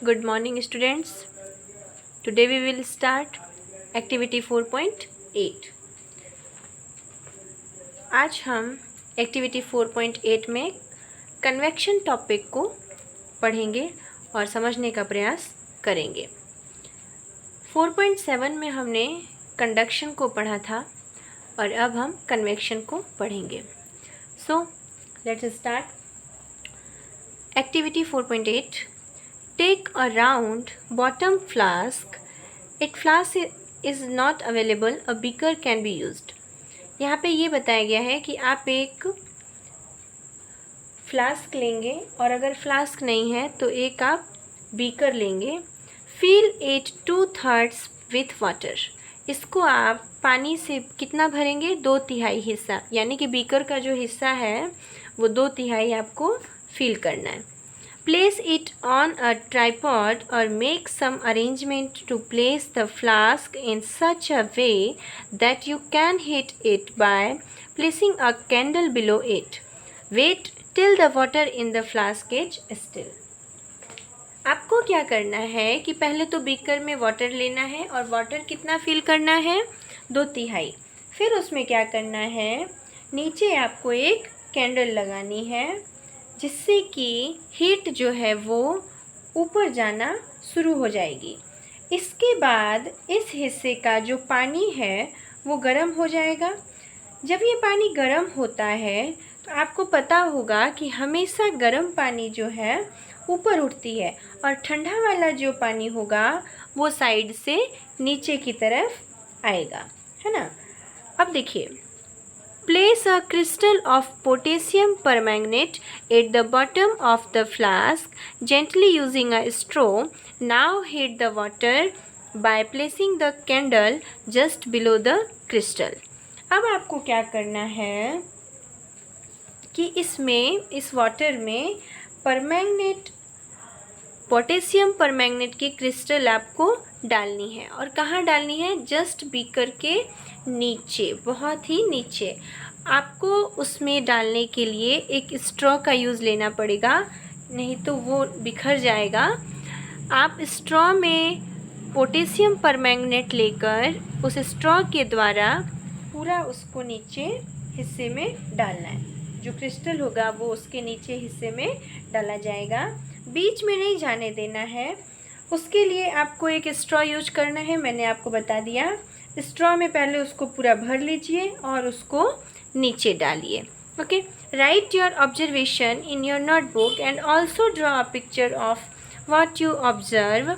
Good morning, students. Today we will start activity 4.8. आज हम activity 4.8 में कन्वेक्शन टॉपिक को पढ़ेंगे और समझने का प्रयास करेंगे। 4.7 में हमने कंडक्शन को पढ़ा था और अब हम कन्वेक्शन को पढ़ेंगे। So let's start activity 4.8. Take a round bottom flask. If flask is not available, a beaker can be used. यहाँ पे ये बताया गया है कि आप एक फ्लास्क लेंगे और अगर फ्लास्क नहीं है तो एक आप बीकर लेंगे। Fill it 2/3 with water. इसको आप पानी से कितना भरेंगे? 2/3 हिस्सा, यानी कि बीकर का जो हिस्सा है वो 2/3 आपको फिल करना है। Place it on a tripod or make some arrangement to place the flask in such a way that you can heat it by placing a candle below it. Wait till the water in the flask is still. आपको क्या करना है कि पहले तो beaker में water लेना है और वाटर कितना फिल करना है? 2/3। फिर उसमें क्या करना है? नीचे आपको एक कैंडल लगानी है जिससे कि हीट जो है वो ऊपर जाना शुरू हो जाएगी। इसके बाद इस हिस्से का जो पानी है वो गर्म हो जाएगा। जब ये पानी गर्म होता है तो आपको पता होगा कि हमेशा गर्म पानी जो है ऊपर उठती है और ठंडा वाला जो पानी होगा वो साइड से नीचे की तरफ आएगा, है ना। अब देखिए, Place a crystal of potassium permanganate at the bottom of the flask, gently using a straw. Now heat the water by placing the candle just below the crystal. अब आपको क्या करना है कि इस वाटर में पोटेशियम परमैंगनेट की crystal आपको डालनी है। और कहाँ डालनी है? जस्ट बीकर के नीचे, बहुत ही नीचे। आपको उसमें डालने के लिए एक स्ट्रॉ का यूज़ लेना पड़ेगा, नहीं तो वो बिखर जाएगा। आप स्ट्रॉ में पोटेशियम परमैंगनेट लेकर उस स्ट्रॉ के द्वारा पूरा उसको नीचे हिस्से में डालना है। जो क्रिस्टल होगा वो उसके नीचे हिस्से में डाला जाएगा, बीच में नहीं जाने देना है। उसके लिए आपको एक स्ट्रॉ यूज करना है, मैंने आपको बता दिया। स्ट्रॉ में पहले उसको पूरा भर लीजिए और उसको नीचे डालिए। Okay, right your observation in your notebook and also draw a picture of what you observe.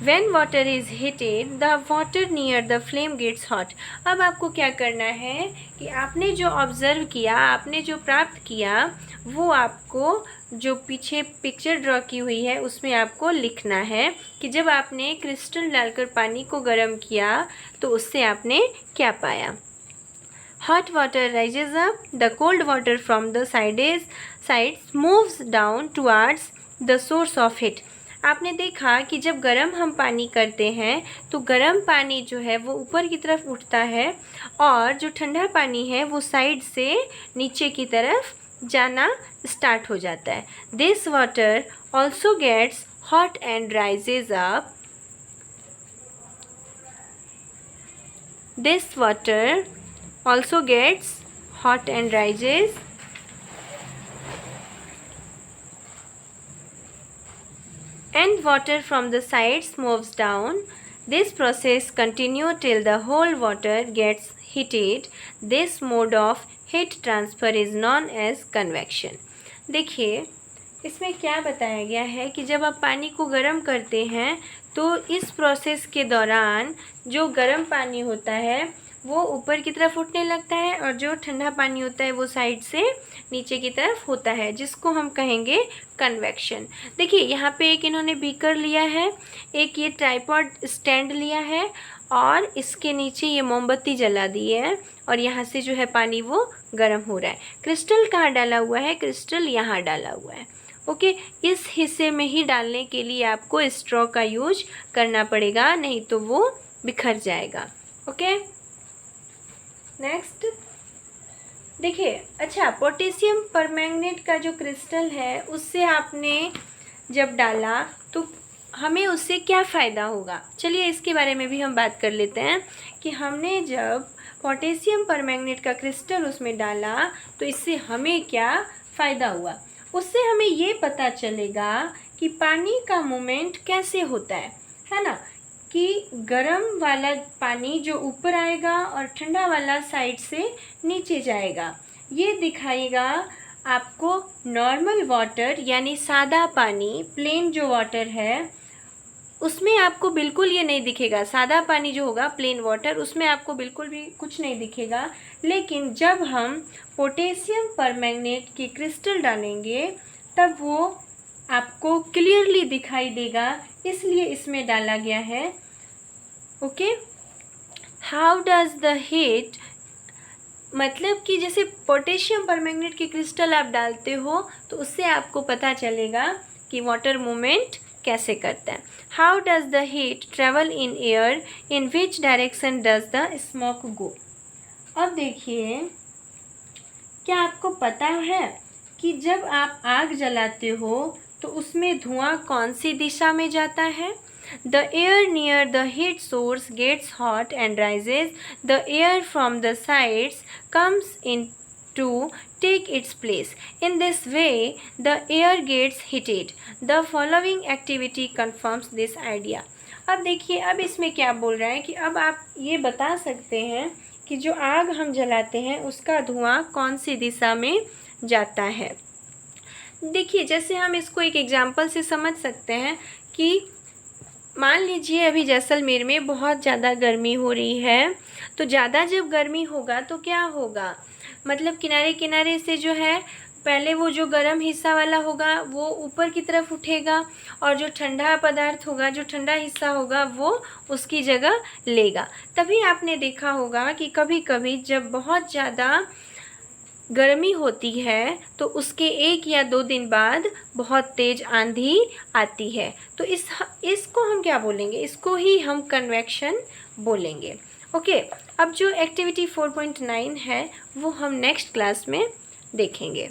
When water is heated, the water near the flame gets hot. अब आपको क्या करना है कि आपने जो ऑब्ज़र्व किया, आपने जो प्राप्त किया, वो आपको जो पीछे पिक्चर ड्रॉ की हुई है उसमें आपको लिखना है कि जब आपने क्रिस्टल डालकर पानी को गर्म किया तो उससे आपने क्या पाया। Hot water rises up, the cold water from the sides moves down towards the source of heat. आपने देखा कि जब गर्म हम पानी करते हैं तो गर्म पानी जो है वो ऊपर की तरफ उठता है और जो ठंडा पानी है वो साइड से नीचे की तरफ जाना स्टार्ट हो जाता है। This water also gets hot and rises up. This water also gets hot and rises and water from the sides moves down. This process continues till the whole water gets heated. This mode of heat transfer is known as convection. देखिए, इसमें क्या बताया गया है कि जब आप पानी को गर्म करते हैं तो इस प्रोसेस के दौरान जो गर्म पानी होता है वो ऊपर की तरफ उठने लगता है और जो ठंडा पानी होता है वो साइड से नीचे की तरफ होता है, जिसको हम कहेंगे कन्वेक्शन। देखिए, यहाँ पे एक इन्होंने बीकर लिया है, एक ये ट्राइपॉड स्टैंड लिया है और इसके नीचे ये मोमबत्ती जला दी है और यहाँ से जो है पानी वो गर्म हो रहा है। क्रिस्टल कहाँ डाला हुआ है? क्रिस्टल यहाँ डाला हुआ है। ओके, इस हिस्से में ही डालने के लिए आपको स्ट्रॉ का यूज करना पड़ेगा, नहीं तो वो बिखर जाएगा। ओके, नेक्स्ट देखिए, अच्छा, पोटेशियम परमैंगनेट का जो क्रिस्टल है उससे आपने जब डाला तो हमें उससे क्या फ़ायदा होगा। चलिए इसके बारे में भी हम बात कर लेते हैं कि हमने जब पोटेशियम परमैंगनेट का क्रिस्टल उसमें डाला तो इससे हमें क्या फ़ायदा हुआ। उससे हमें ये पता चलेगा कि पानी का मूवमेंट कैसे होता है ना, कि गर्म वाला पानी जो ऊपर आएगा और ठंडा वाला साइड से नीचे जाएगा। ये दिखाएगा आपको नॉर्मल वाटर यानी सादा पानी, प्लेन जो वाटर है उसमें आपको बिल्कुल ये नहीं दिखेगा। सादा पानी जो होगा प्लेन वाटर, उसमें आपको बिल्कुल भी कुछ नहीं दिखेगा। लेकिन जब हम पोटेशियम परमैंगनेट की क्रिस्टल डालेंगे तब वो आपको क्लियरली दिखाई देगा, इसलिए इसमें डाला गया है। Okay, how does the heat, मतलब कि जैसे पोटेशियम परमैंगनेट की क्रिस्टल आप डालते हो तो उससे आपको पता चलेगा कि वाटर मूवमेंट कैसे करता है। How does the heat travel in air, in which direction does the smoke go. अब देखिए, क्या आपको पता है कि जब आप आग जलाते हो तो उसमें धुआं कौन सी दिशा में जाता है। The air near the heat source gets hot and rises. The air from the sides comes in to take its place. In this way, the air gets heated. The following activity confirms this idea. अब देखिए, अब इसमें क्या बोल रहा है कि अब आप ये बता सकते हैं कि जो आग हम जलाते हैं उसका धुआं कौन सी दिशा में जाता है। देखिए, जैसे हम इसको एक एग्जाम्पल से समझ सकते हैं कि मान लीजिए अभी जैसलमेर में बहुत ज़्यादा गर्मी हो रही है, तो ज़्यादा जब गर्मी होगा तो क्या होगा, मतलब किनारे किनारे से जो है पहले वो जो गर्म हिस्सा वाला होगा वो ऊपर की तरफ उठेगा और जो ठंडा पदार्थ होगा, जो ठंडा हिस्सा होगा वो उसकी जगह लेगा। तभी आपने देखा होगा कि कभी कभी जब बहुत ज़्यादा गर्मी होती है तो उसके 1 या 2 दिन बाद बहुत तेज़ आंधी आती है। तो इसको हम क्या बोलेंगे, इसको ही हम कन्वेक्शन बोलेंगे। ओके, अब जो एक्टिविटी 4.9 है वो हम नेक्स्ट क्लास में देखेंगे।